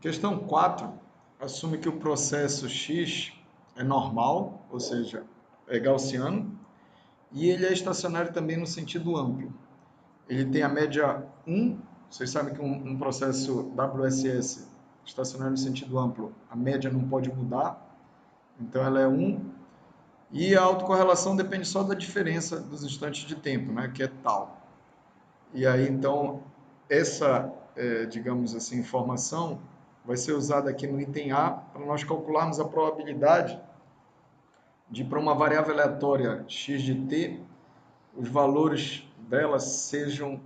Questão 4 assume que o processo X é normal, ou seja, é gaussiano, e ele é estacionário também no sentido amplo. Ele tem a média 1, vocês sabem que um processo WSS estacionário no sentido amplo, a média não pode mudar, então ela é 1, e a autocorrelação depende só da diferença dos instantes de tempo, né, que é tal. E aí, então, essa, digamos assim, informação vai ser usada aqui no item A para nós calcularmos a probabilidade de, para uma variável aleatória x de t, os valores dela sejam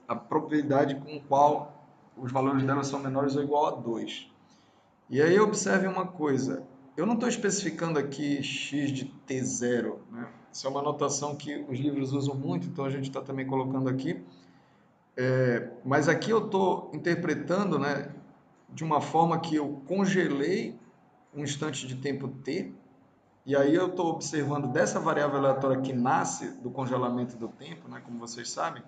a probabilidade com qual os valores dela são menores ou igual a 2. E aí observe uma coisa, eu não estou especificando aqui x de t0, né? Isso é uma notação que os livros usam muito, então a gente está também colocando aqui. Mas aqui eu estou interpretando, né, de uma forma que eu congelei um instante de tempo t, e aí eu estou observando dessa variável aleatória que nasce do congelamento do tempo, né, como vocês sabem,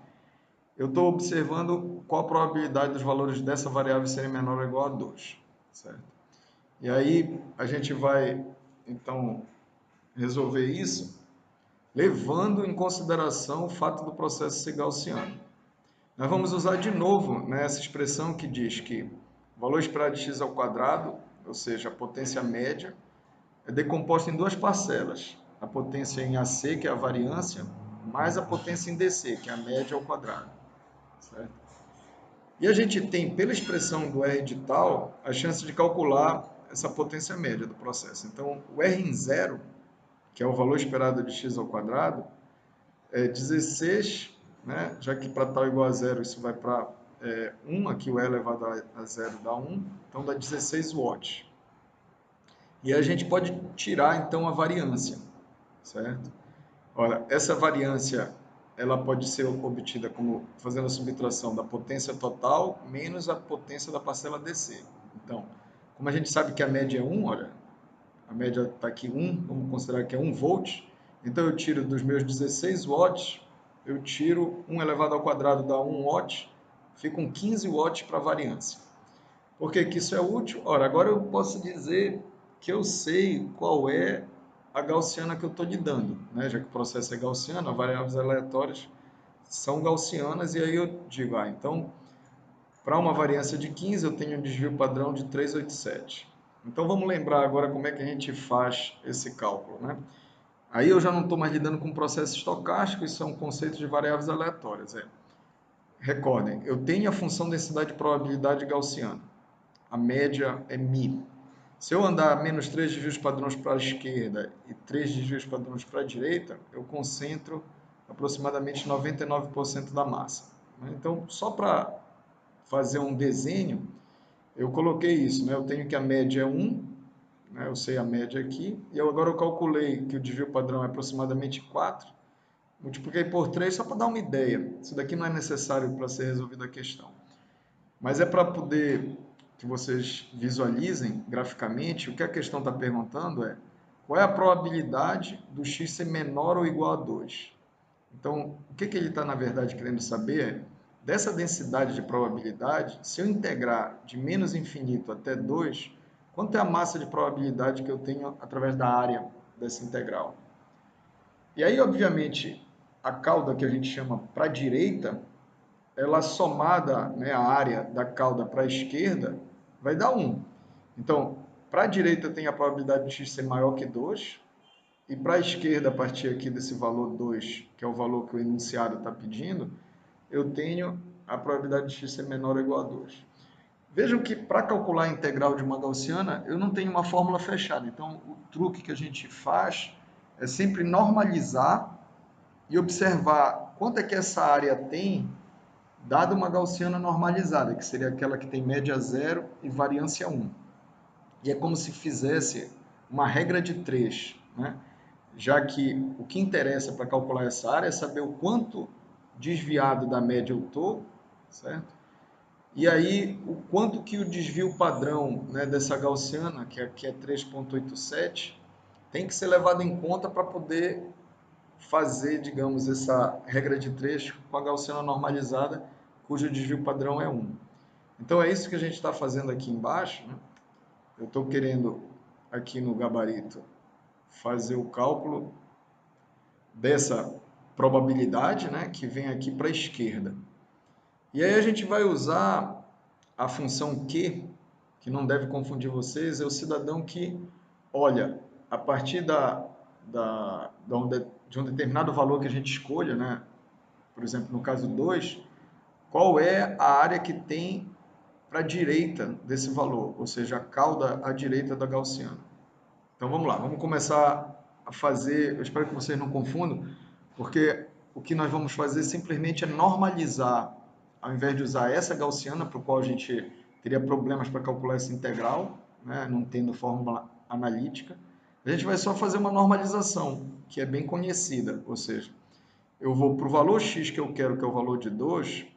eu estou observando qual a probabilidade dos valores dessa variável serem menor ou igual a 2, certo? E aí a gente vai, então, resolver isso levando em consideração o fato do processo ser gaussiano. Nós vamos usar de novo, né, essa expressão que diz que o valor esperado de x ao quadrado, ou seja, a potência média, é decomposta em duas parcelas. A potência em AC, que é a variância, mais a potência em DC, que é a média ao quadrado. Certo? E a gente tem, pela expressão do R de tal, a chance de calcular essa potência média do processo. Então, o R em zero, que é o valor esperado de x ao quadrado, é 16, né? Já que para tal igual a zero, isso vai para 1, aqui o E elevado a zero dá 1, então dá 16 watts. E a gente pode tirar, então, a variância, certo? Ora, essa variância, ela pode ser obtida como fazendo a subtração da potência total menos a potência da parcela DC. Então, como a gente sabe que a média é 1, olha, a média está aqui 1, vamos considerar que é 1 volt, então eu tiro dos meus 16 watts, eu tiro 1 elevado ao quadrado dá 1 watt, ficam 15 watts para a variância. Por que que isso é útil? Ora, agora eu posso dizer que eu sei qual é a gaussiana que eu estou lidando, né? Já que o processo é gaussiano, as variáveis aleatórias são gaussianas, e aí eu digo, então, para uma variância de 15, eu tenho um desvio padrão de 387. Então, vamos lembrar agora como é que a gente faz esse cálculo, né? Aí eu já não estou mais lidando com processo estocástico, isso é um conceito de variáveis aleatórias. Recordem, eu tenho a função densidade de probabilidade gaussiana. A média é μ. Se eu andar menos 3 desvios padrões para a esquerda e 3 desvios padrões para a direita, eu concentro aproximadamente 99% da massa. Então, só para fazer um desenho, eu coloquei isso, né? Eu tenho que a média é 1, né? Eu sei a média aqui, e agora eu calculei que o desvio padrão é aproximadamente 4, multipliquei por 3 só para dar uma ideia. Isso daqui não é necessário para ser resolvida a questão. Mas é para poder que vocês visualizem graficamente, o que a questão está perguntando é qual é a probabilidade do x ser menor ou igual a 2. Então, o que ele está, na verdade, querendo saber é, dessa densidade de probabilidade, se eu integrar de menos infinito até 2, quanto é a massa de probabilidade que eu tenho através da área dessa integral? E aí, obviamente, a cauda que a gente chama para a direita, ela somada, né, a área da cauda para a esquerda, vai dar 1. Então, para a direita tem a probabilidade de x ser maior que 2, e para a esquerda, a partir aqui desse valor 2, que é o valor que o enunciado está pedindo, eu tenho a probabilidade de x ser menor ou igual a 2. Vejam que para calcular a integral de uma gaussiana, eu não tenho uma fórmula fechada. Então, o truque que a gente faz é sempre normalizar e observar quanto é que essa área tem dada uma gaussiana normalizada, que seria aquela que tem média 0 e variância 1. E é como se fizesse uma regra de 3, né? Já que o que interessa para calcular essa área é saber o quanto desviado da média eu estou, certo? E aí, o quanto que o desvio padrão, né, dessa gaussiana, que aqui é 3,87, tem que ser levado em conta para poder fazer, digamos, essa regra de 3 com a gaussiana normalizada, cujo desvio padrão é 1. Então é isso que a gente está fazendo aqui embaixo, né? Eu estou querendo aqui no gabarito fazer o cálculo dessa probabilidade, né, que vem aqui para a esquerda. E aí a gente vai usar a função Q, que não deve confundir vocês, é o cidadão que olha a partir de um determinado valor que a gente escolha, né? Por exemplo, no caso 2, qual é a área que tem para a direita desse valor, ou seja, a cauda à direita da gaussiana. Então vamos lá, vamos começar a fazer, eu espero que vocês não confundam, porque o que nós vamos fazer simplesmente é normalizar, ao invés de usar essa gaussiana, para o qual a gente teria problemas para calcular essa integral, né, não tendo fórmula analítica, a gente vai só fazer uma normalização, que é bem conhecida, ou seja, eu vou para o valor x que eu quero, que é o valor de 2,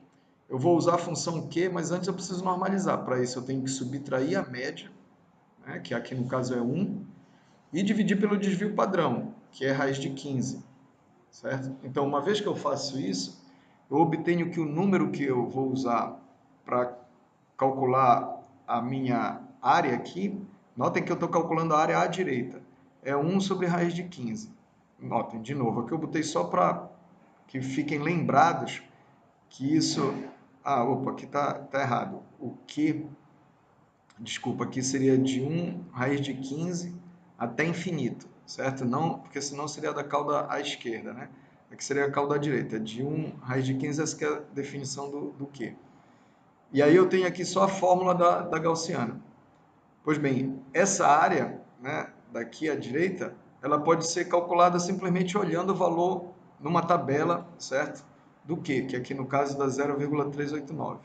eu vou usar a função q, mas antes eu preciso normalizar. Para isso eu tenho que subtrair a média, né, que aqui no caso é 1, e dividir pelo desvio padrão, que é raiz de 15, certo? Então, uma vez que eu faço isso, eu obtenho que o número que eu vou usar para calcular a minha área aqui, notem que eu estou calculando a área à direita, é 1 sobre raiz de 15. Notem, de novo, aqui eu botei só para que fiquem lembrados que isso... Ah, opa, aqui tá errado. O que, desculpa, aqui seria de 1 raiz de 15 até infinito, certo? Não, porque senão seria da cauda à esquerda, né? Aqui seria a cauda à direita, de 1 raiz de 15, essa que é a definição do Q. E aí eu tenho aqui só a fórmula da gaussiana. Pois bem, essa área, né, daqui à direita, ela pode ser calculada simplesmente olhando o valor numa tabela, certo? Do Q, que aqui no caso dá 0,389.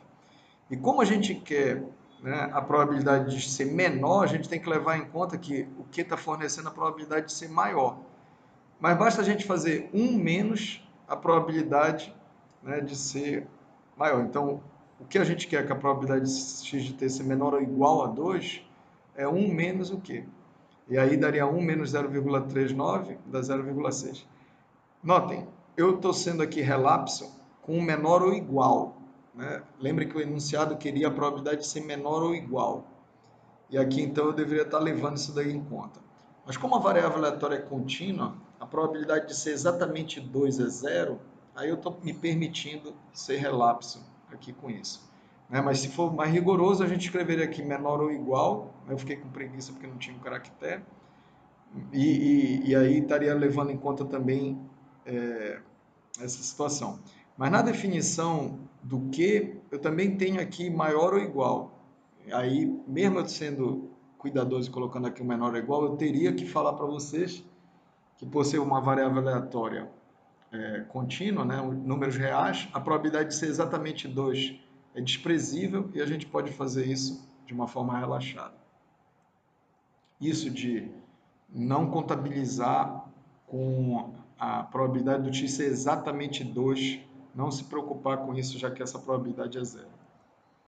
E como a gente quer, né, a probabilidade de ser menor, a gente tem que levar em conta que o Q está fornecendo a probabilidade de ser maior. Mas basta a gente fazer 1 menos a probabilidade, né, de ser maior. Então, o que a gente quer que a probabilidade de x de t ser menor ou igual a 2 é 1 menos o quê? E aí daria 1 menos 0,39, dá 0,6. Notem, eu estou sendo aqui relapso com menor ou igual, né? Lembre que o enunciado queria a probabilidade de ser menor ou igual. E aqui, então, eu deveria estar levando isso daí em conta. Mas como a variável aleatória é contínua, a probabilidade de ser exatamente 2 é zero, aí eu estou me permitindo ser relapso aqui com isso. Né? Mas se for mais rigoroso, a gente escreveria aqui menor ou igual. Eu fiquei com preguiça porque não tinha um caractere. E aí estaria levando em conta também essa situação. Mas na definição do que, eu também tenho aqui maior ou igual. Aí, mesmo eu sendo cuidadoso e colocando aqui o menor ou igual, eu teria que falar para vocês que por ser uma variável aleatória contínua, né, números reais, a probabilidade de ser exatamente 2 é desprezível e a gente pode fazer isso de uma forma relaxada. Isso de não contabilizar com a probabilidade do x ser exatamente 2, não se preocupar com isso, já que essa probabilidade é zero.